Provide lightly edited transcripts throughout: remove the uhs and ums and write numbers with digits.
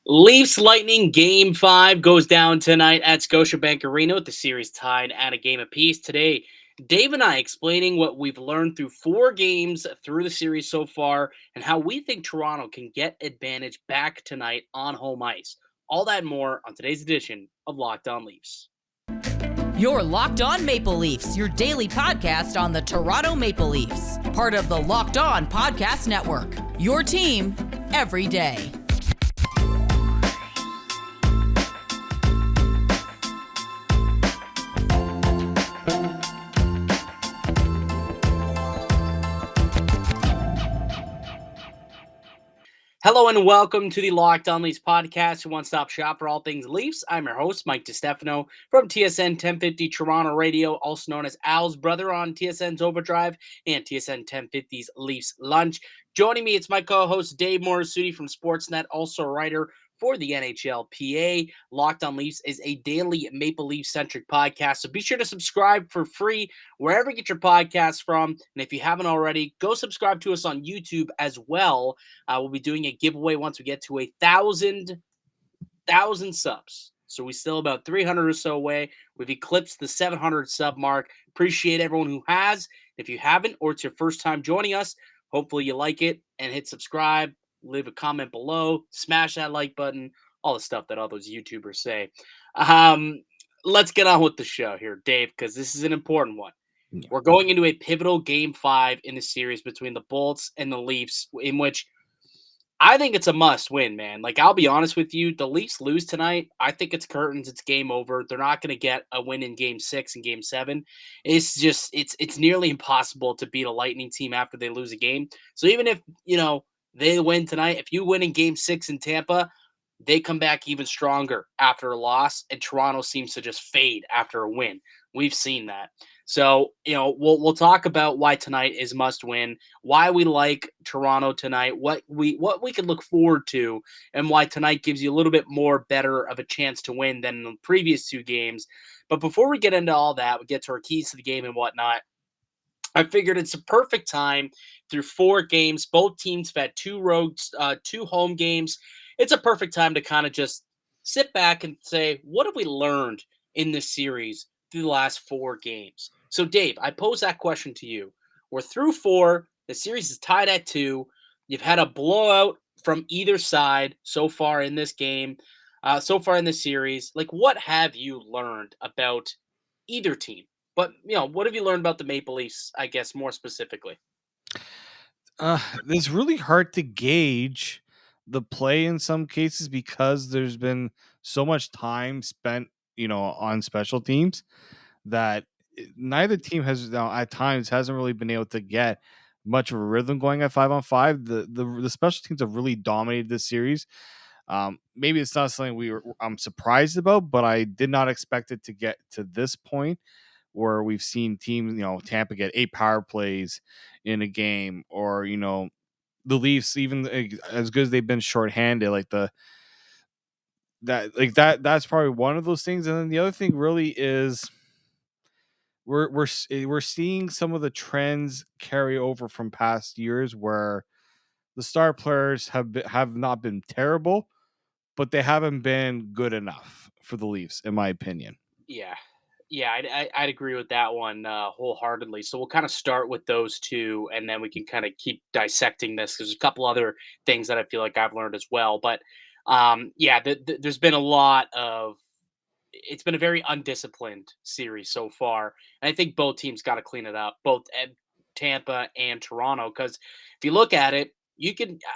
Leafs Lightning Game 5 goes down tonight at Scotiabank Arena with the series tied at a game apiece. Today, Dave and I explaining what we've learned through 4 games through the series so far and how we think Toronto can get advantage back tonight on home ice. All that and more on today's edition of Locked On Leafs. You're Locked On Maple Leafs, your daily podcast on the Toronto Maple Leafs. Part of the Locked On Podcast Network, your team every day. Hello and welcome to the Locked On Leafs podcast, your one-stop shop for all things Leafs. I'm your host, Mike DiStefano from TSN 1050 Toronto Radio, also known as Al's brother on TSN's Overdrive and TSN 1050's Leafs Lunch. Joining me, it's my co-host Dave Morassutti from Sportsnet, also a writer for the NHLPA. Locked On Leafs is a daily Maple Leaf-centric podcast, so be sure to subscribe for free wherever you get your podcasts from. And if you haven't already, go subscribe to us on YouTube as well. We'll be doing a giveaway once we get to 1,000 subs. So we still about 300 or so away. We've eclipsed the 700 sub mark. Appreciate everyone who has. If you haven't, or it's your first time joining us, hopefully you like it and hit subscribe. Leave a comment below. Smash that like button. All the stuff that all those YouTubers say. Let's get on with the show here, Dave, because this is an important one. Yeah. We're going into a pivotal Game 5 in the series between the Bolts and the Leafs, in which I think it's a must win, man. Like, I'll be honest with you. The Leafs lose tonight. I think it's curtains. It's game over. They're not going to get a win in Game 6 and Game 7. It's just, it's nearly impossible to beat a Lightning team after they lose a game. So even if, they win tonight, if you win in Game 6 in Tampa, they come back even stronger after a loss, and Toronto seems to just fade after a win. We've seen that. So, we'll talk about why tonight is must win, why we like Toronto tonight, what we can look forward to, and why tonight gives you a little bit more better of a chance to win than the previous 2 games. But before we get into all that, we get to our keys to the game and whatnot. I figured it's a perfect time through 4 games. Both teams have had 2 home games. It's a perfect time to kind of just sit back and say, what have we learned in this series through the last 4 games? So, Dave, I pose that question to you. We're through 4. The series is tied at 2. You've had a blowout from either side so far in this game, so far in this series. Like, what have you learned about either team? But, what have you learned about the Maple Leafs, I guess, more specifically? It's really hard to gauge the play in some cases because there's been so much time spent, on special teams that neither team has at times hasn't really been able to get much of a rhythm going at 5-on-5. The special teams have really dominated this series. Maybe it's not something I'm surprised about, but I did not expect it to get to this point where we've seen teams, Tampa get 8 power plays in a game, or, the Leafs, even as good as they've been shorthanded, that's probably one of those things. And then the other thing really is we're seeing some of the trends carry over from past years where the star players have not been terrible, but they haven't been good enough for the Leafs, in my opinion. Yeah, I'd agree with that one wholeheartedly. So we'll kind of start with those 2, and then we can kind of keep dissecting this. There's a couple other things that I feel like I've learned as well. But there's been a lot of – it's been a very undisciplined series so far. And I think both teams got to clean it up, both Tampa and Toronto, because if you look at it,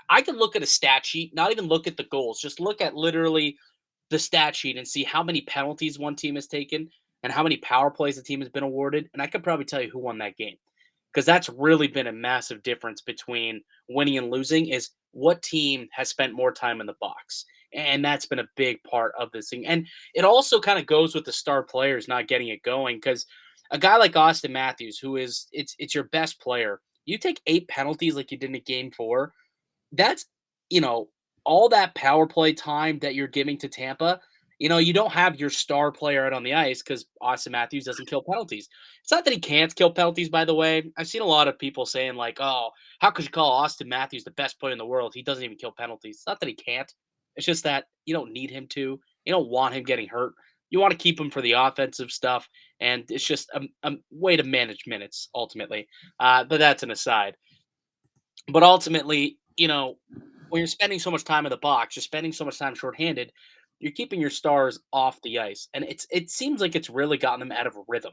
I can look at a stat sheet, not even look at the goals, just look at literally the stat sheet and see how many penalties one team has taken and how many power plays the team has been awarded, and I could probably tell you who won that game. Because that's really been a massive difference between winning and losing, is what team has spent more time in the box. And that's been a big part of this thing. And it also kind of goes with the star players not getting it going, because a guy like Austin Matthews, who is it's your best player, you take 8 penalties like you did in Game 4, that's, all that power play time that you're giving to Tampa. You don't have your star player out on the ice because Austin Matthews doesn't kill penalties. It's not that he can't kill penalties, by the way. I've seen a lot of people saying, oh, how could you call Austin Matthews the best player in the world? He doesn't even kill penalties. It's not that he can't. It's just that you don't need him to. You don't want him getting hurt. You want to keep him for the offensive stuff, and it's just a way to manage minutes ultimately. But that's an aside. But ultimately, when you're spending so much time in the box, you're spending so much time shorthanded, you're keeping your stars off the ice, and it seems like it's really gotten them out of a rhythm,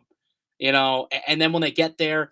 And then when they get there,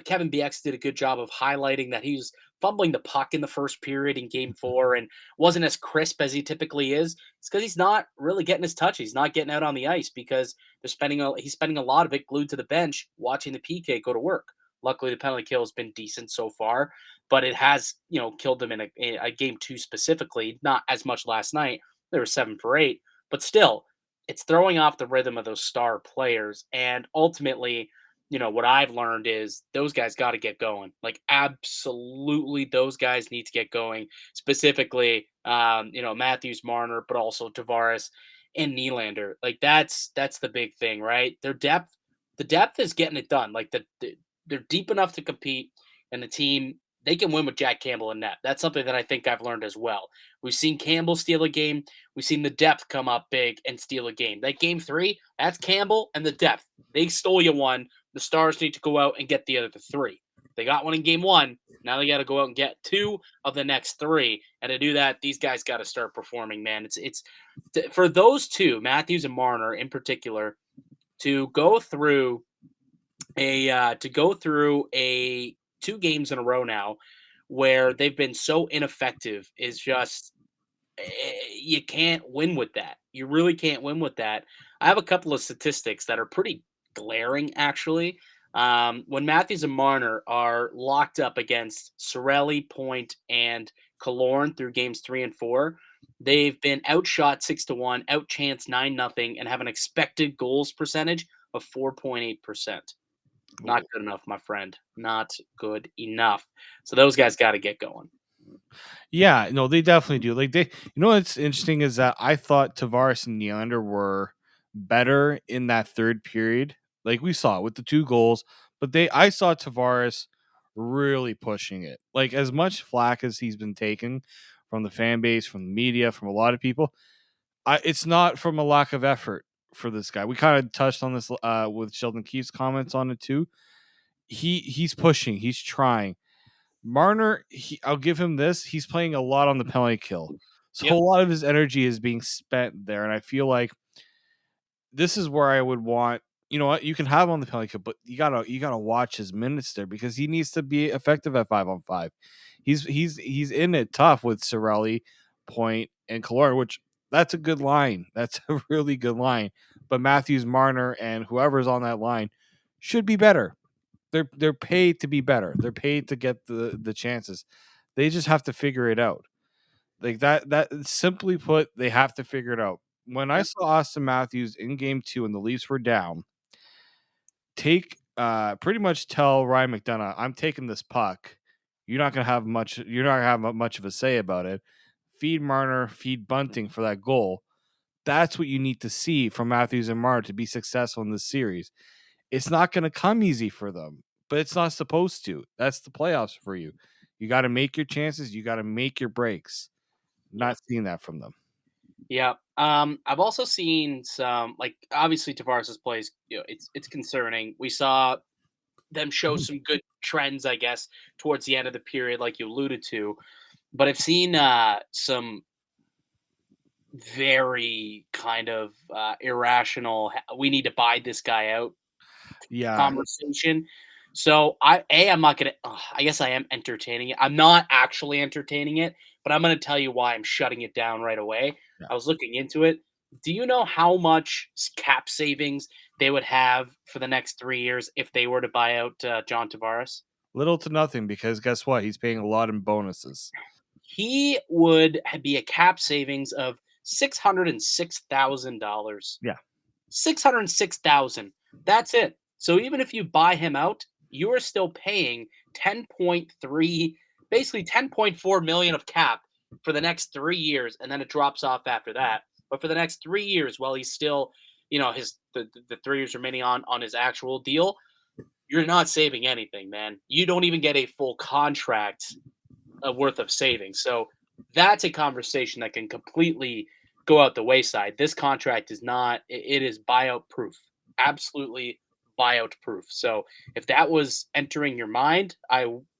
Kevin BX did a good job of highlighting that he was fumbling the puck in the first period in Game 4 and wasn't as crisp as he typically is. It's because he's not really getting his touch. He's not getting out on the ice because he's spending a lot of it glued to the bench watching the PK go to work. Luckily, the penalty kill has been decent so far, but it has, killed them in a Game 2 specifically, not as much last night. They were 7 for 8, but still, it's throwing off the rhythm of those star players. And ultimately, what I've learned is those guys got to get going. Like, absolutely, those guys need to get going. Specifically, Matthews, Marner, but also Tavares and Nylander. Like, that's the big thing, right? The depth is getting it done. Like, they're deep enough to compete, and the team they can win with Jack Campbell in net. That's something that I think I've learned as well. We've seen Campbell steal a game. We've seen the depth come up big and steal a game. That Game 3, that's Campbell and the depth. They stole you one. The Stars need to go out and get the other 3. They got one in Game 1. Now they got to go out and get 2 of the next 3. And to do that, these guys got to start performing, man. It's for those two, Matthews and Marner in particular, to go through a 2 games in a row now where they've been so ineffective is just you can't win with that. You really can't win with that. I have a couple of statistics that are pretty glaring, actually. When Matthews and Marner are locked up against Sorelli, Point, and Killorn through games 3 and 4, they've been outshot 6-1, outchanced 9-0, and have an expected goals percentage of 4.8%. Not good enough, my friend. Not good enough. So those guys got to get going. Yeah, no, they definitely do. Like what's interesting is that I thought Tavares and Nylander were better in that third period. Like we saw it with the 2 goals, but I saw Tavares really pushing it. Like as much flack as he's been taking from the fan base, from the media, from a lot of people, it's not from a lack of effort for this guy. We kind of touched on this with Sheldon Keefe's comments on it too. He's pushing, he's trying. Marner, I'll give him this. He's playing a lot on the penalty kill. So Yep. a lot of his energy is being spent there. And I feel like this is where I would want, you know what, you can have him on the penalty kill, but you gotta watch his minutes there because he needs to be effective at 5-on-5. He's in it tough with Sorelli, Point, and Killorn, which that's a good line. That's a really good line. But Matthews, Marner, and whoever's on that line should be better. They're paid to be better. They're paid to get the chances. They just have to figure it out. Like that simply put, they have to figure it out. When I saw Austin Matthews in Game 2 and the Leafs were down, pretty much tell Ryan McDonough, I'm taking this puck. You're not gonna have much of a say about it. Feed Marner, feed Bunting for that goal. That's what you need to see from Matthews and Marner to be successful in this series. It's not going to come easy for them, but it's not supposed to. That's the playoffs for you. You got to make your chances. You got to make your breaks. Not seeing that from them. Yeah. I've also seen some, like, obviously Tavares' plays, it's concerning. We saw them show some good trends, I guess, towards the end of the period, like you alluded to. But I've seen some very kind of irrational, we need to buy this guy out Yeah. conversation. So I'm not gonna. I guess I am entertaining it. I'm not actually entertaining it, but I'm gonna tell you why I'm shutting it down right away. Yeah. I was looking into it. Do you know how much cap savings they would have for the next 3 years if they were to buy out John Tavares? Little to nothing because guess what? He's paying a lot in bonuses. He would be a cap savings of $606,000. Yeah. 606,000. That's it. So even if you buy him out, you are still paying 10.3, basically 10.4 million of cap for the next 3 years, and then it drops off after that. But for the next 3 years, while he's still, the 3 years remaining on his actual deal, you're not saving anything, man. You don't even get a full contract worth of savings. So that's a conversation that can completely go out the wayside. This contract is not, it is buyout proof. Absolutely buyout proof. So if that was entering your mind,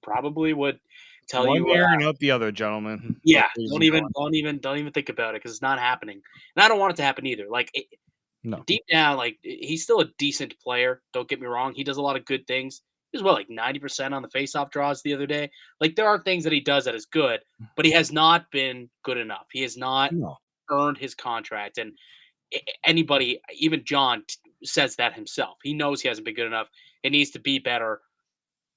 probably would tell One you, ear and out the other, gentlemen. yeah, Ladies don't and even, gentlemen. don't even think about it because it's not happening, and I don't want it to happen either. Like No. deep down, like he's still a decent player. Don't get me wrong; he does a lot of good things. He was like 90% on the faceoff draws the other day. Like there are things that he does that is good, but he has not been good enough. He has not No. earned his contract, and anybody, even John, says that himself. He knows he hasn't been good enough. It needs to be better.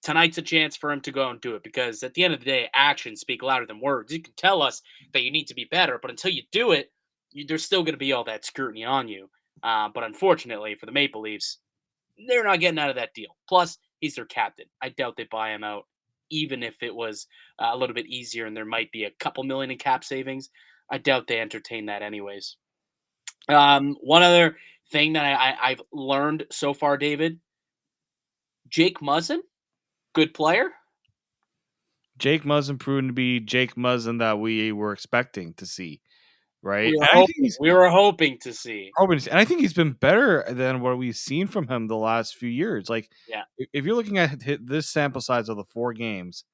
Tonight's a chance for him to go and do it because at the end of the day, actions speak louder than words. You can tell us that you need to be better, but until you do it, there's still going to be all that scrutiny on you. But unfortunately for the Maple Leafs, they're not getting out of that deal. Plus, he's their captain. I doubt they buy him out, even if it was a little bit easier and there might be a couple million in cap savings. I doubt they entertain that anyways. One other thing that I've learned so far, David, Jake Muzzin, good player. Jake Muzzin proven to be Jake Muzzin that we were expecting to see, right? We were And I think hoping. he's We were hoping to see. and I think he's been better than what we've seen from him the last few years. Like, Yeah, if you're looking at this sample size of the 4 games,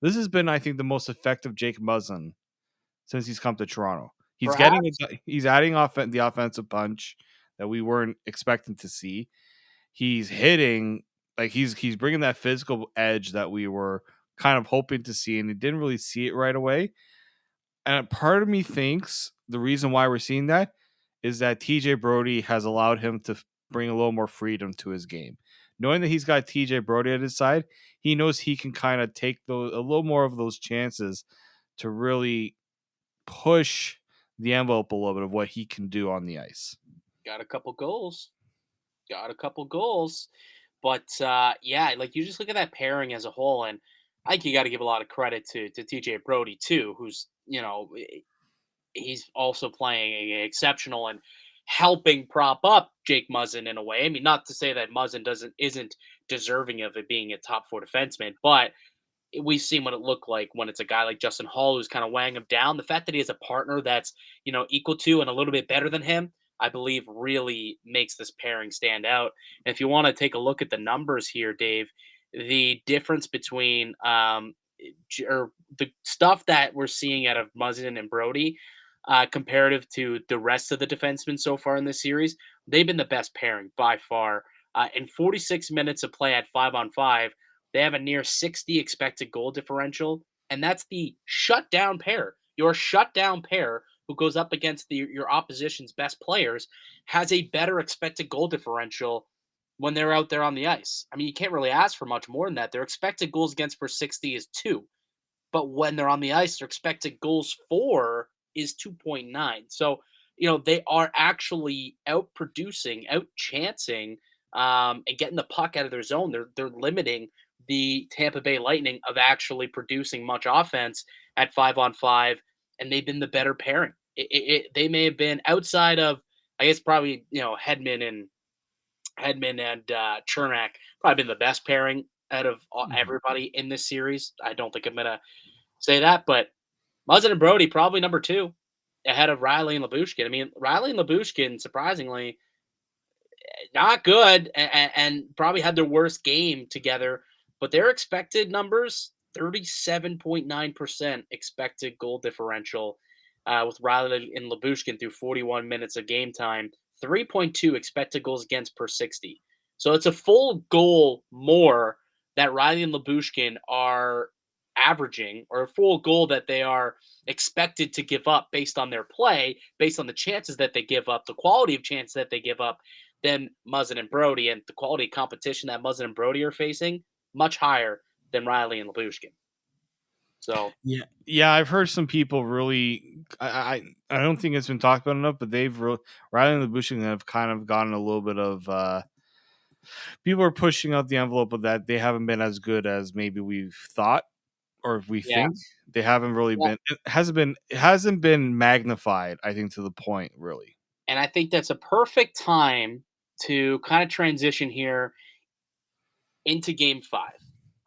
this has been, I think, the most effective Jake Muzzin since he's come to Toronto. perhaps. He's adding the offensive punch that we weren't expecting to see. He's hitting, like he's bringing that physical edge that we were kind of hoping to see, and he didn't really see it right away. And part of me thinks the reason why we're seeing that is that TJ Brody has allowed him to bring a little more freedom to his game. Knowing that he's got TJ Brody at his side, he knows he can kind of take a little more of those chances to really push the envelope a little bit of what he can do on the ice. Got a couple goals. Got a couple goals. But yeah, like you just look at that pairing as a whole, and I think you got to give a lot of credit to TJ Brody too, who's he's also playing exceptional and helping prop up Jake Muzzin in a way. I mean, not to say that Muzzin isn't deserving of it being a top 4 defenseman, but we've seen what it looked like when it's a guy like Justin Hall who's kind of weighing him down. The fact that he has a partner that's equal to and a little bit better than him, I believe, really makes this pairing stand out. And if you want to take a look at the numbers here, Dave, the difference between or the stuff that we're seeing out of Muzzin and Brody, comparative to the rest of the defensemen so far in this series, they've been the best pairing by far. In 46 minutes of play at 5-on-5, they have a near 60 expected goal differential, and that's the shutdown pair. Your shutdown pair, who goes up against your opposition's best players, has a better expected goal differential when they're out there on the ice. I mean, you can't really ask for much more than that. Their expected goals against per 60 is 2, but when they're on the ice, their expected goals for is 2.9. So, they are actually out producing, out chancing, and getting the puck out of their zone. They're limiting the Tampa Bay Lightning of actually producing much offense at 5-on-5, and they've been the better pairing. They may have been outside of, I guess, probably Hedman and Chernak, probably been the best pairing out of everybody in this series. I don't think I'm gonna say that, but Muzzin and Brody probably number 2 ahead of Riley and Labushkin. I mean, Riley and Labushkin, surprisingly, not good and probably had their worst game together, but their expected numbers 37.9% expected goal differential with Riley and Labushkin through 41 minutes of game time, 3.2 expected goals against per 60. So it's a full goal more that Riley and Labushkin are averaging, or a full goal that they are expected to give up based on their play, based on the chances that they give up, the quality of chances that they give up, than Muzzin and Brody, and the quality of competition that Muzzin and Brody are facing much higher than Riley and Labushkin. So Yeah, I've heard some people really. I don't think it's been talked about enough, but Riley and Labushkin have kind of gotten a little bit of. People are pushing out the envelope of that they haven't been as good as maybe we've thought or we yeah, think. They haven't really yeah. been. It hasn't been magnified. I think to the point really. And I think that's a perfect time to kind of transition here into Game 5,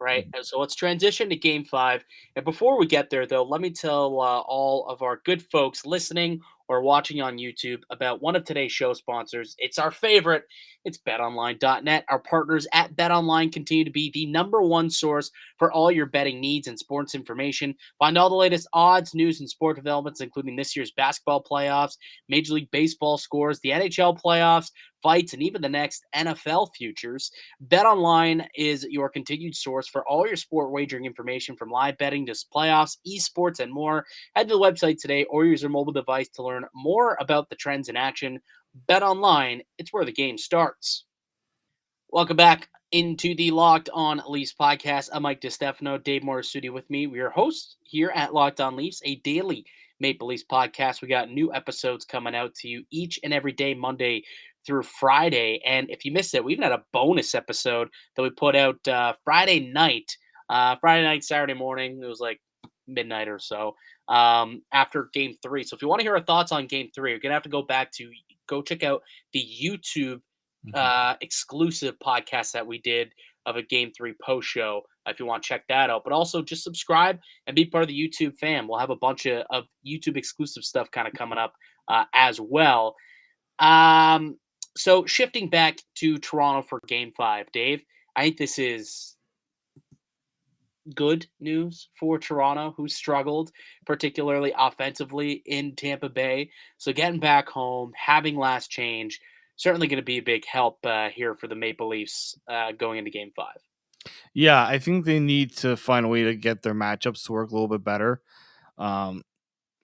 right? And so let's transition to game 5. And before we get there, though, let me tell all of our good folks listening or watching on YouTube about one of today's show sponsors. It's our favorite. It's betonline.net. Our partners at BetOnline continue to be the number one source for all your betting needs and sports information. Find all the latest odds, news, and sport developments, including this year's basketball playoffs, Major League Baseball scores, the NHL playoffs, fights, and even the next NFL futures. BetOnline is your continued source for all your sport wagering information from live betting to playoffs, esports, and more. Head to the website today or use your mobile device to learn more about the trends in action. BetOnline, it's where the game starts. Welcome back into the Locked On Leafs podcast. I'm Mike DiStefano, Dave Morassutti with me. We are hosts here at Locked On Leafs, a daily Maple Leafs podcast. We got new episodes coming out to you each and every day, Monday through Friday. And if you missed it, we even had a bonus episode that we put out Friday night, Saturday morning. It was like midnight or so after game 3. So if you want to hear our thoughts on game 3, you're going to have to go check out the YouTube exclusive podcast that we did of a game 3 post show if you want to check that out. But also just subscribe and be part of the YouTube fam. We'll have a bunch of YouTube exclusive stuff kind of coming up as well. So shifting back to Toronto for game 5, Dave, I think this is good news for Toronto, who struggled particularly offensively in Tampa Bay. So getting back home, having last change, certainly going to be a big help here for the Maple Leafs going into game 5. Yeah, I think they need to find a way to get their matchups to work a little bit better,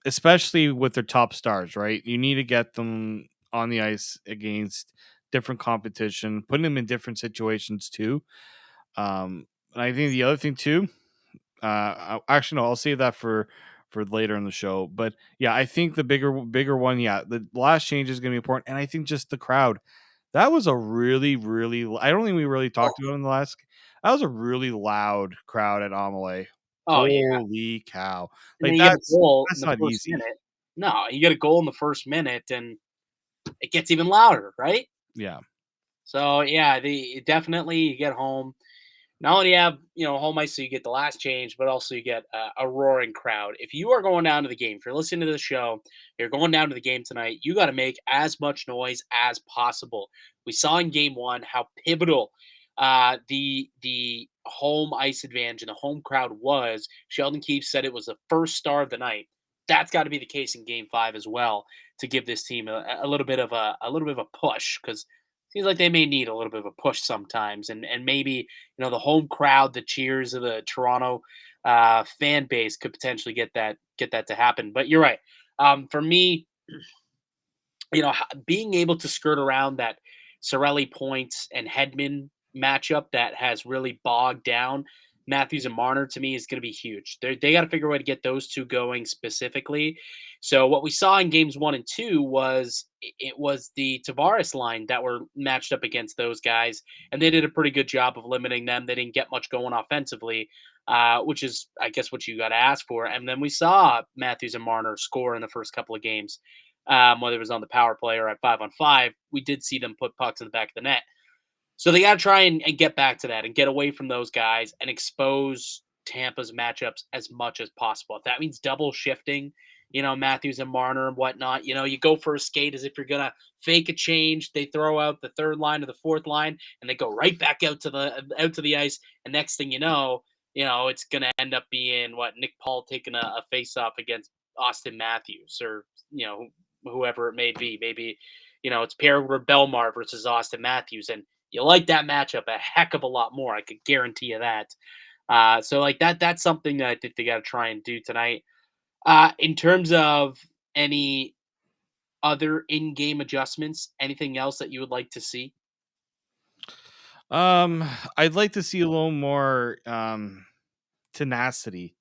especially with their top stars, right? You need to get them on the ice against different competition, putting them in different situations too. And I think the other thing too, actually, no, I'll save that for later in the show. But yeah, I think the bigger one, yeah, the last change is going to be important, and I think just the crowd. That was a really, really. I don't think we really talked about it in the last. That was a really loud crowd at Amelie. Oh, yeah. Holy cow! And then Like you get a goal in that's the not first easy. minute. No, you get a goal in the first minute, and it gets even louder, right? Yeah. So, yeah, definitely you get home. Not only do you have, home ice, so you get the last change, but also you get a roaring crowd. If you are going down to the game, if you're listening to the show, you're going down to the game tonight, you got to make as much noise as possible. We saw in game 1 how pivotal the home ice advantage and the home crowd was. Sheldon Keefe said it was the first star of the night. That's got to be the case in game 5 as well to give this team a little bit of a push, because seems like they may need a little bit of a push sometimes, and maybe the home crowd, the cheers of the Toronto fan base could potentially get that to happen. But you're right. For me, being able to skirt around that Sorelli points and Hedman matchup that has really bogged down Matthews and Marner, to me, is going to be huge. They got to figure a way to get those two going specifically. So what we saw in games 1 and 2 was it was the Tavares line that were matched up against those guys, and they did a pretty good job of limiting them. They didn't get much going offensively, which is, I guess, what you got to ask for. And then we saw Matthews and Marner score in the first couple of games, whether it was on the power play or at 5-on-5. We did see them put pucks in the back of the net. So they got to try and get back to that and get away from those guys and expose Tampa's matchups as much as possible. If that means double shifting, Matthews and Marner and whatnot, you go for a skate as if you're going to fake a change. They throw out the third line or the fourth line and they go right back out to the ice. And next thing you know, it's going to end up being Nick Paul taking a face off against Austin Matthews or, whoever it may be. Maybe, it's Pierre Belmar versus Austin Matthews. And you like that matchup a heck of a lot more. I could guarantee you that. So like that's something that I think they got to try and do tonight. In terms of any other in-game adjustments, anything else that you would like to see? I'd like to see a little more tenacity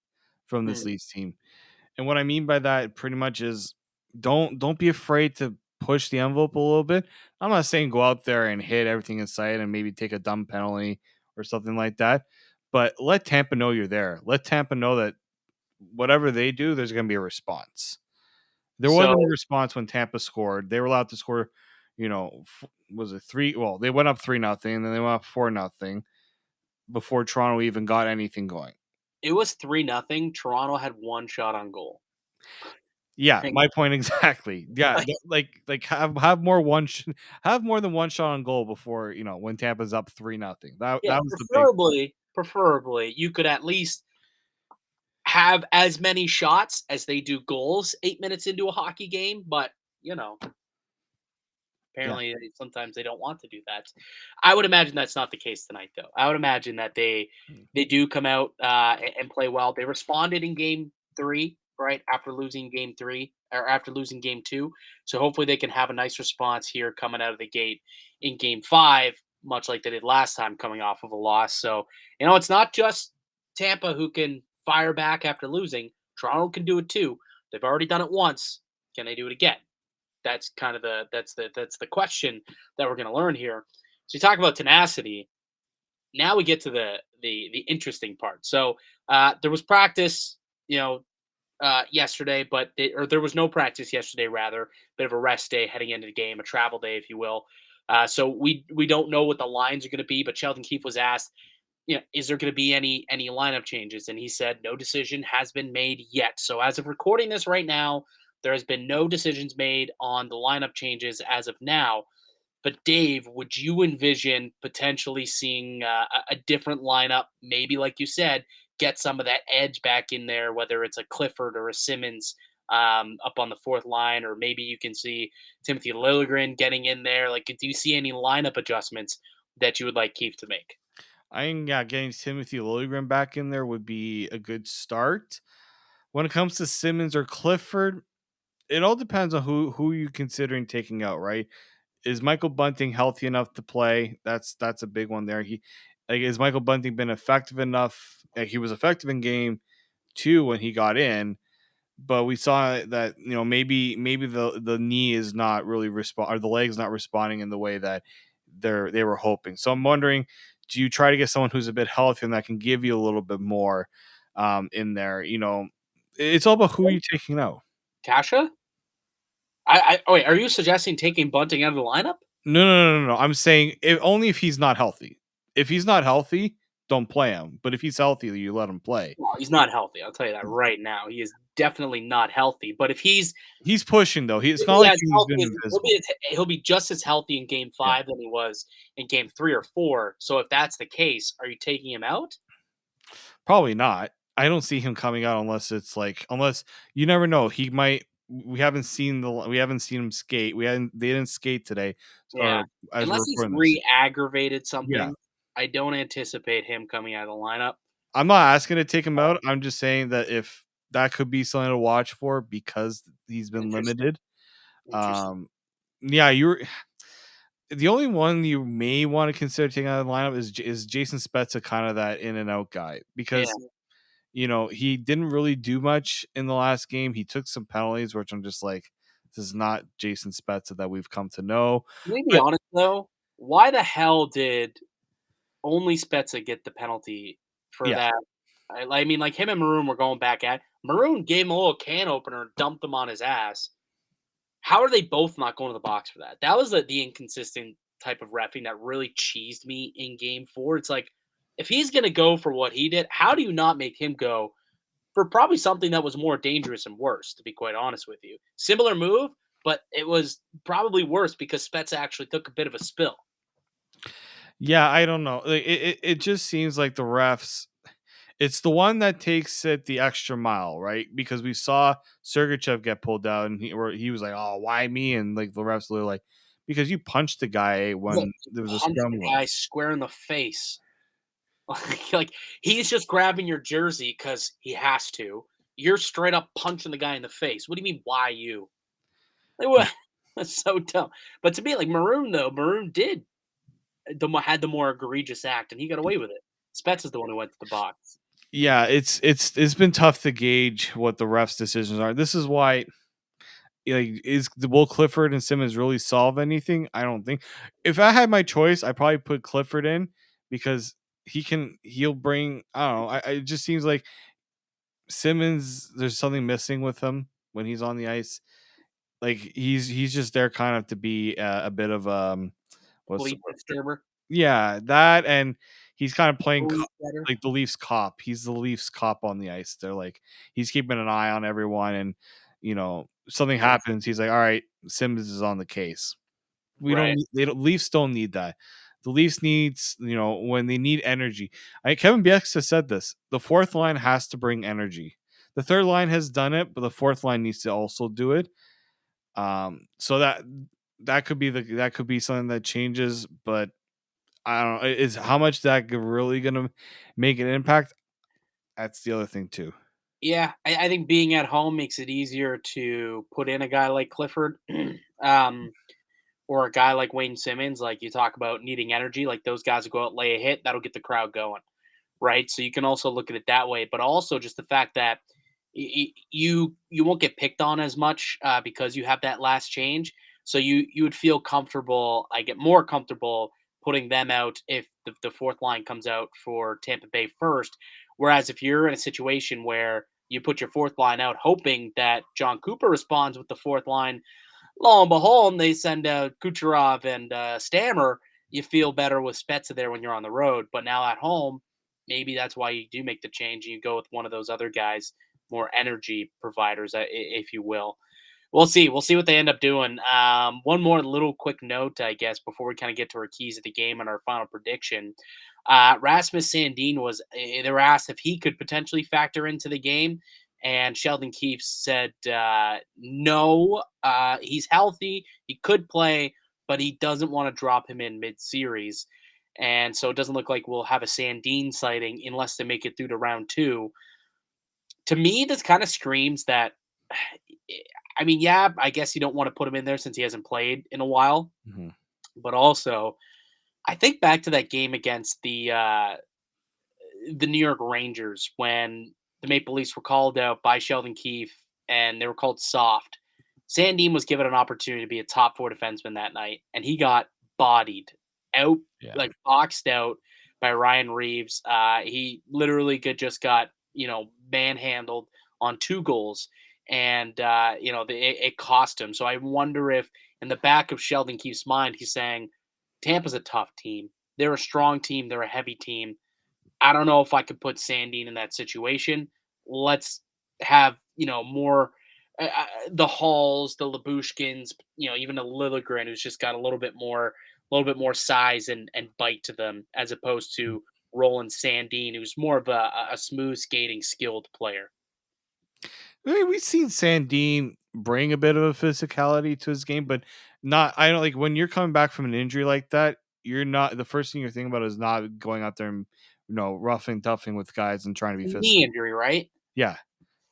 from this Hmm. Leafs team. And what I mean by that pretty much is don't be afraid to push the envelope a little bit. I'm not saying go out there and hit everything in sight and maybe take a dumb penalty or something like that. But let Tampa know you're there. Let Tampa know that whatever they do, there's going to be a response. There wasn't a So response when Tampa scored. They were allowed to score, was it 3? Well, they went up 3-0, and then they went up 4-0. before Toronto even got anything going. It was 3-0. Toronto had one shot on goal. Yeah, Like, my point exactly. Yeah, like have more have more than one shot on goal before, when Tampa's up 3-0. That yeah, that was the big. preferably, you could at least have as many shots as they do goals 8 minutes into a hockey game, but, you know, Yeah. apparently sometimes they don't want to do that. I would imagine that's not the case tonight, though. I would imagine that they do come out and play well. They responded in game 3, right after losing game 3 or after losing game 2. So hopefully they can have a nice response here coming out of the gate in game 5, much like they did last time, coming off of a loss. So it's not just Tampa who can fire back after losing. Toronto can do it too. They've already done it once. Can they do it again? That's kind of the question that we're going to learn here. So you talk about tenacity. Now we get to the interesting part. So there was practice, yesterday, but or there was no practice yesterday. Rather, bit of a rest day heading into the game, a travel day, if you will. So we don't know what the lines are going to be. But Sheldon Keefe was asked, is there going to be any lineup changes? And he said no decision has been made yet. So as of recording this right now, there has been no decisions made on the lineup changes as of now. But Dave, would you envision potentially seeing a different lineup? Maybe, like you said, get some of that edge back in there, whether it's a Clifford or a Simmons up on the fourth line, or maybe you can see Timothy Liljegren getting in there. Like, do you see any lineup adjustments that you would like Keefe to make? I think, yeah, getting Timothy Liljegren back in there would be a good start. When it comes to Simmons or Clifford, it all depends on who you considering taking out, right? Is Michael Bunting healthy enough to play? That's a big one there. Is Michael Bunting been effective enough? Like, he was effective in game 2 when he got in, but we saw that maybe the knee is not really respond, or the leg's not responding in the way that they were hoping. So I'm wondering, do you try to get someone who's a bit healthier and that can give you a little bit more in there? It's all about who you're taking out. Kasha? Wait, are you suggesting taking Bunting out of the lineup? No. I'm saying only if he's not healthy. If he's not healthy, don't play him. But if he's healthy, you let him play. Well, he's not healthy. I'll tell you that right now. He is definitely not healthy. But if He's pushing though. It's not yeah, like as he's healthy been as invisible. he'll be just as healthy in game Yeah. 5 than he was in game 3 or 4. So if that's the case, are you taking him out? Probably not. I don't see him coming out unless you never know. He might. We haven't seen him skate. They didn't skate today, Yeah. or as we're Unless he's recording this. re-aggravated Yeah, something, I don't anticipate him coming out of the lineup. I'm not asking to take him out. I'm just saying that if that could be something to watch for because he's been Interesting. limited. Interesting. Um, yeah, you're the only one you may want to consider taking out of the lineup is Jason Spezza, kind of that in and out guy, Yeah. because he didn't really do much in the last game. He took some penalties, which I'm just like, this is not Jason Spezza that we've come to know. Can we be But honest though? Why the hell did only Spezza get the penalty for yeah, that? I mean, like him and Maroon were going back at Maroon gave him a little can opener and dumped him on his ass. How are they both not going to the box for that? That was the inconsistent type of reffing that really cheesed me in game 4. It's like, if he's gonna go for what he did, how do you not make him go for probably something that was more dangerous and worse, to be quite honest with you? Similar move, but it was probably worse because Spets actually took a bit of a spill. yeah, I don't know. Like, it just seems like the refs. It's the one that takes it the extra mile, right? Because we saw Sergachev get pulled out, and he was like, "Oh, why me?" And like the refs were like, "Because you punched the guy Look, when he there was a punched scrum the going." guy square in the face. Like, he's just grabbing your jersey because he has to. You're straight up punching the guy in the face. What do you mean, why you? Like, what? That's so dumb. But to me, like Maroon though, Maroon did had the more egregious act, and he got away with it. Spets is the one who went to the box. Yeah, it's been tough to gauge what the refs' decisions are. This is why, like, will Clifford and Simmons really solve anything? I don't think. If I had my choice, I probably put Clifford in because he'll bring. I don't know. It just seems like Simmons. There's something missing with him when he's on the ice. Like, he's just there kind of to be a bit of what's the Bleep word? disturber. Yeah, that, and he's kind of playing better. like the Leafs cop. He's the Leafs cop on the ice. They're like he's keeping an eye on everyone, and something Mhm. happens. He's like, all right, Simmons is on the case. We don't. Right. They don't. Leafs don't need that. The Leafs needs when they need energy. Kevin Bieksa said this. The fourth line has to bring energy. The third line has done it, but the fourth line needs to also do it. So that could be something that changes, but I don't know. Is how much that really gonna make an impact? That's the other thing too. Yeah, I think being at home makes it easier to put in a guy like Clifford, um, or a guy like Wayne Simmons. Like you talk about needing energy, like those guys will go out, lay a hit, that'll get the crowd going, right? So you can also look at it that way, but also just the fact that you won't get picked on as much because you have that last change. So you would feel comfortable. I get more comfortable putting them out if the fourth line comes out for Tampa Bay first. Whereas if you're in a situation where you put your fourth line out, hoping that John Cooper responds with the fourth line, lo and behold, they send out Kucherov and Stammer. You feel better with Spezza there when you're on the road, but now at home, maybe that's why you do make the change and you go with one of those other guys, more energy providers, if you will. We'll see. We'll see what they end up doing. One more little quick note, I guess, before we kind of get to our keys of the game and our final prediction. Rasmus Sandin they were asked if he could potentially factor into the game, and Sheldon Keefe said no. He's healthy. He could play, but he doesn't want to drop him in mid-series. And so it doesn't look like we'll have a Sandin sighting unless they make it through to round two. To me, this kind of screams that I mean, yeah, I guess you don't want to put him in there since he hasn't played in a while, Mhm. but also I think back to that game against the New York Rangers when the Maple Leafs were called out by Sheldon Keefe and they were called soft. Sandin was given an opportunity to be a top four defenseman that night, and he got bodied, out Yeah. like boxed out by Ryan Reeves. He literally just got manhandled on two goals, and it cost him. So I wonder if in the back of Sheldon Keefe's mind, he's saying Tampa's a tough team. They're a strong team. They're a heavy team. I don't know if I could put Sandin in that situation. Let's have more the Halls, the Labushkins, even the Lilligren, who's just got a little bit more size and bite to them, as opposed to Roland Sandin, who's more of a smooth skating, skilled player. I mean, we've seen Sandin bring a bit of a physicality to his game, but not. I don't like when you're coming back from an injury like that. You're not the first thing you're thinking about is not going out there and roughing toughing with guys and trying to be A knee physical. injury, right? Yeah,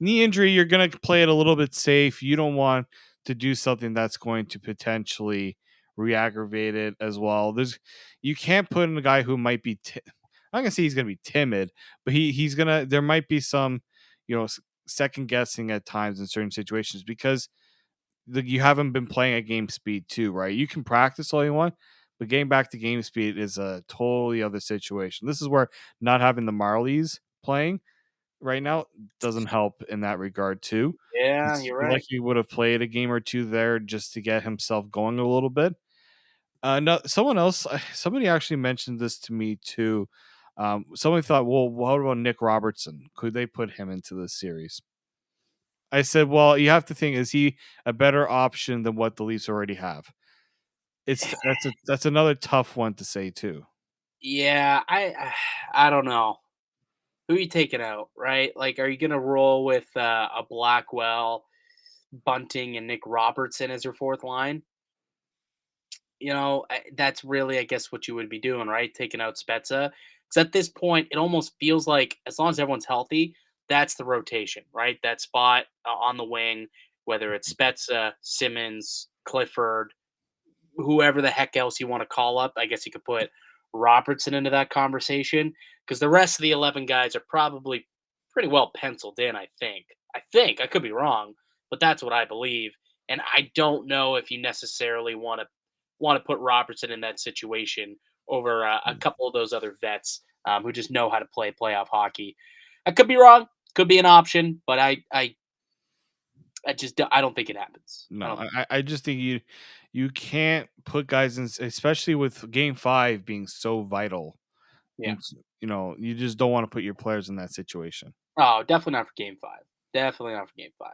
knee injury. You're gonna play it a little bit safe. You don't want to do something that's going to potentially re-aggravate it as well. You can't put in a guy who might be. I'm gonna say he's gonna be timid, but he's gonna. There might be some, you know, second guessing at times in certain situations because you haven't been playing at game speed too, right? You can practice all you want, but getting back to game speed is a totally other situation. This is where not having the Marlies playing right now doesn't help in that regard too. Yeah, you're Like right. he would have played a game or two there just to get himself going a little bit. No, someone else, somebody actually mentioned this to me too. Someone thought, well, what about Nick Robertson? Could they put him into this series? I said, well, you have to think, is he a better option than what the Leafs already have? That's another tough one to say too. Yeah, I don't know. Who are you taking out, right? Like, are you gonna roll with a Blackwell, Bunting, and Nick Robertson as your fourth line? That's really, I guess, what you would be doing, right? Taking out Spezza. Because at this point, it almost feels like as long as everyone's healthy, that's the rotation, right? That spot on the wing, whether it's Spezza, Simmons, Clifford, whoever the heck else you want to call up. I guess you could put Robertson into that conversation because the rest of the 11 guys are probably pretty well penciled in. I think I could be wrong, but that's what I believe. And I don't know if you necessarily want to put Robertson in that situation over a couple of those other vets who just know how to play playoff hockey. I could be wrong. Could be an option, but I don't think it happens. I No, don't. I just think you can't put guys in, especially with Game 5 being so vital. Yeah. And, you just don't want to put your players in that situation. Oh, definitely not for game 5. Definitely not for game 5.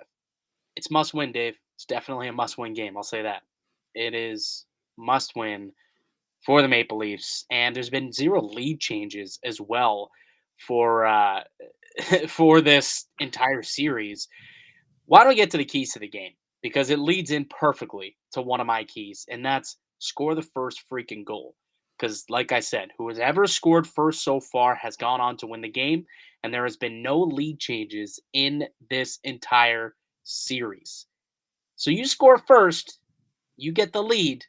It's must win, Dave. It's definitely a must win game. I'll say that. It is must win for the Maple Leafs, and there's been 0 lead changes as well for for this entire series. Why don't we get to the keys to the game? Because it leads in perfectly to one of my keys, and that's score the first freaking goal. Because, like I said, who has ever scored first so far has gone on to win the game, and there has been no lead changes in this entire series. So you score first, you get the lead,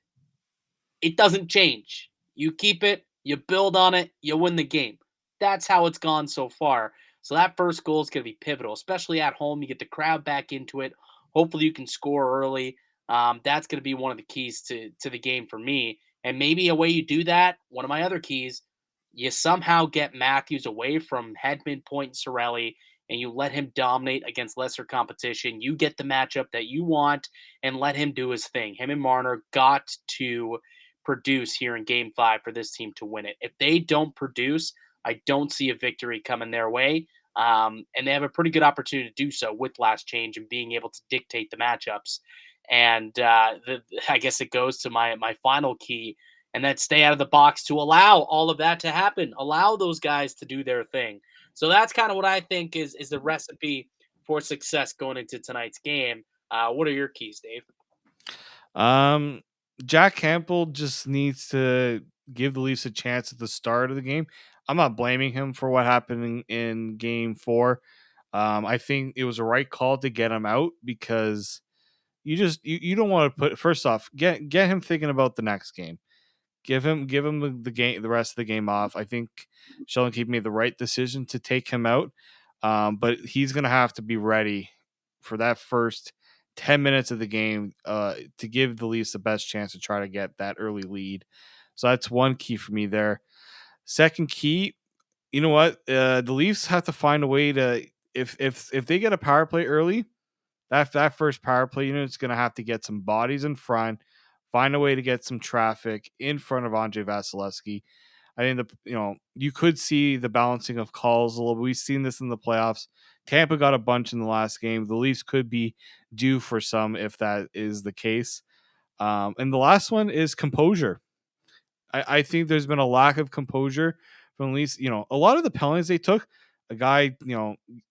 it doesn't change. You keep it, you build on it, you win the game. That's how it's gone so far. So that first goal is going to be pivotal, especially at home. You get the crowd back into it. Hopefully, you can score early. That's going to be one of the keys to the game for me. And maybe a way you do that, one of my other keys, you somehow get Matthews away from Hedman, Point, and Sorelli, and you let him dominate against lesser competition. You get the matchup that you want and let him do his thing. Him and Marner got to produce here in game 5 for this team to win it. If they don't produce, I don't see a victory coming their way. And they have a pretty good opportunity to do so with last change and being able to dictate the matchups. And I guess it goes to my final key, and that's stay out of the box to allow all of that to happen. Allow those guys to do their thing. So that's kind of what I think is the recipe for success going into tonight's game. What are your keys, Dave? Um, Jack Campbell just needs to give the Leafs a chance at the start of the game. I'm not blaming him for what happened in game 4. I think it was a right call to get him out because you don't want to put first off get him thinking about the next game. Give him the rest of the game off. I think Sheldon Keefe made the right decision to take him out, but he's gonna have to be ready for that first 10 minutes of the game to give the Leafs the best chance to try to get that early lead. So that's one key for me there. Second key, you know what? The Leafs have to find a way to if they get a power play early, that first power play unit's going to have to get some bodies in front, find a way to get some traffic in front of Andre Vasilevsky. I think you could see the balancing of calls a little bit. We've seen this in the playoffs. Tampa got a bunch in the last game. The Leafs could be due for some if that is the case. And the last one is composure. I think there's been a lack of composure from at least, a lot of the penalties they took. A guy,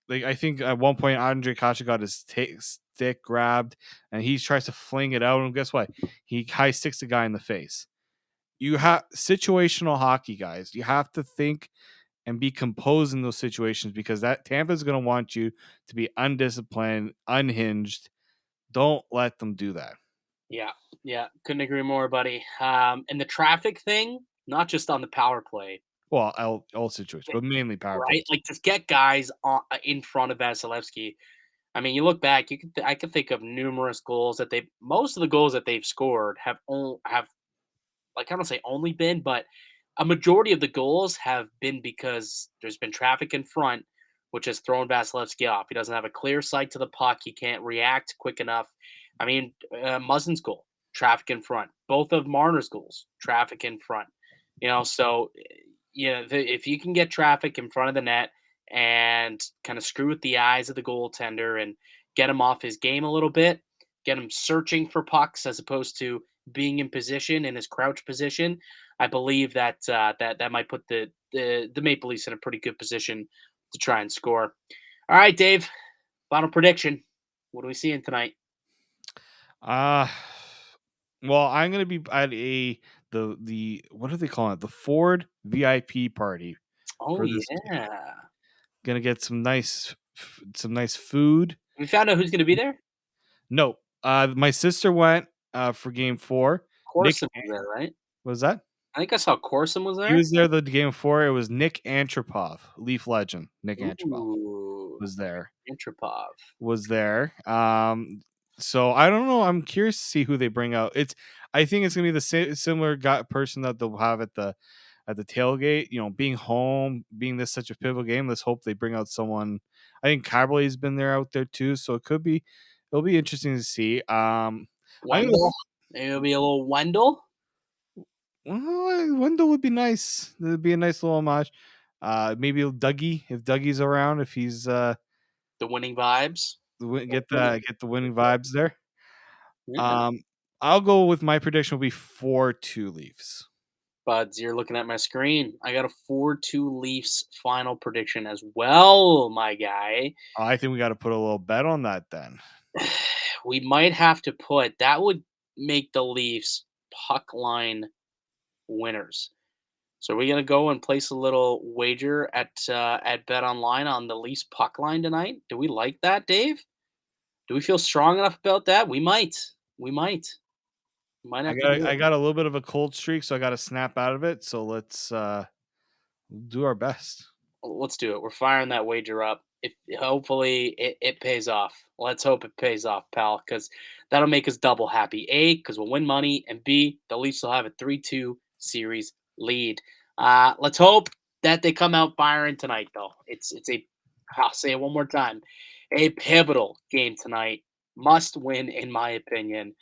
like I think at one point Andre Kasha got his stick grabbed and he tries to fling it out. And guess what? He high sticks the guy in the face. You have situational hockey, guys. You have to think and be composed in those situations because that Tampa is going to want you to be undisciplined, unhinged. Don't let them do that. Yeah, couldn't agree more, buddy. And the traffic thing, not just on the power play, Well, all situations, but mainly power play. right? Like just get guys in front of Vasilevsky. I mean, you look back, I could think of numerous goals that most of the goals that they've scored have like I don't say only been, but a majority of the goals have been because there's been traffic in front, which has thrown Vasilevsky off. He doesn't have a clear sight to the puck. He can't react quick enough. I mean, Muzzin's goal, traffic in front. Both of Marner's goals, traffic in front. So if you can get traffic in front of the net and kind of screw with the eyes of the goaltender and get him off his game a little bit, get him searching for pucks as opposed to being in position in his crouch position, I believe that that might put the Maple Leafs in a pretty good position to try and score. All right, Dave. Final prediction. What are we seeing tonight? Uh well, I'm gonna be at the what do they call it? The Ford VIP party Oh for this game. yeah. Gonna get some nice food. We found out who's going to be there. Of No, my sister went for game 4. Nick Corson was there, right? was that? I think I saw Corson was He there. was there the game 4. It was Nick Antropov, Leaf legend. Nick Antropov Ooh, was there. Antropov. Was there. So I don't know. I'm curious to see who they bring out. I think it's gonna be the similar person that they'll have at the tailgate. Being home, being this such a pivotal game. Let's hope they bring out someone. I think Caberlet's been there out there too, so it'll be interesting to see. Wendell. Maybe it'll be a little Wendell. Well, Wendell would be nice. It'd be a nice little homage. Maybe Dougie, if Dougie's around, if he's The winning vibes. get the winning vibes there. Yeah. Um, I'll go with my prediction will be 4-2 Leafs. Buds, you're looking at my screen. I got a 4-2 Leafs final prediction as well, my guy. I think we got to put a little bet on that then. We might have to put that would make the Leafs puck line winners. So we're gonna go and place a little wager at BetOnline on the Leafs puck line tonight. Do we like that, Dave? Do we feel strong enough about that? We might. We might. We might have to do I it. got a little bit of a cold streak, so I got to snap out of it. So let's do our best. Let's do it. We're firing that wager up. Hopefully it pays off. Let's hope it pays off, pal, because that'll make us double happy. A, because we'll win money, and B, the Leafs will have a 3-2 series lead. Let's hope that they come out firing tonight, though. It's a I'll say it one more time, a pivotal game tonight. Must win, in my opinion.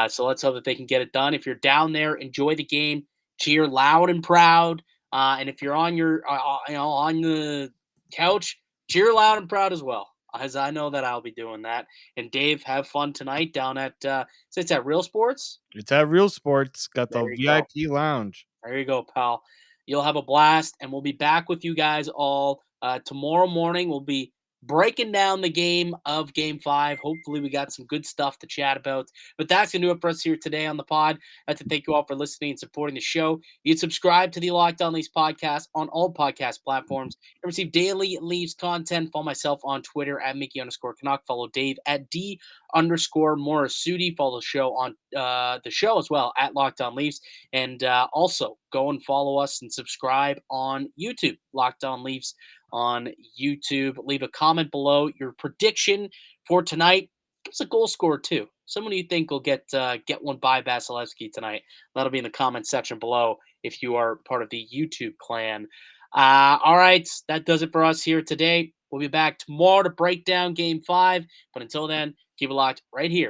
So let's hope that they can get it done. If you're down there, enjoy the game, cheer loud and proud. And if you're on your, on the couch, cheer loud and proud as well, as I know that I'll be doing that. And Dave, have fun tonight down at, it's at Real Sports. It's at Real Sports. Got the There you go. VIP lounge. There you go, pal. You'll have a blast, and we'll be back with you guys all tomorrow morning. We'll be breaking down the game of Game 5. Hopefully, we got some good stuff to chat about. But that's going to do it for us here today on the pod. I'd like to thank you all for listening and supporting the show. You can subscribe to the Locked On Leafs podcast on all podcast platforms and receive daily Leafs content. Follow myself on Twitter at Mickey_Canuck. Follow Dave at D_Morassutti. Follow the show on the show as well at Locked On Leafs. And also go and follow us and subscribe on YouTube, Locked On Leafs on YouTube. Leave a comment below your prediction for tonight. Give us a goal scorer too. Someone you think will get one by Vasilevsky tonight. That'll be in the comment section below if you are part of the YouTube clan. All right, that does it for us here today. We'll be back tomorrow to break down Game 5. But until then, keep it locked right here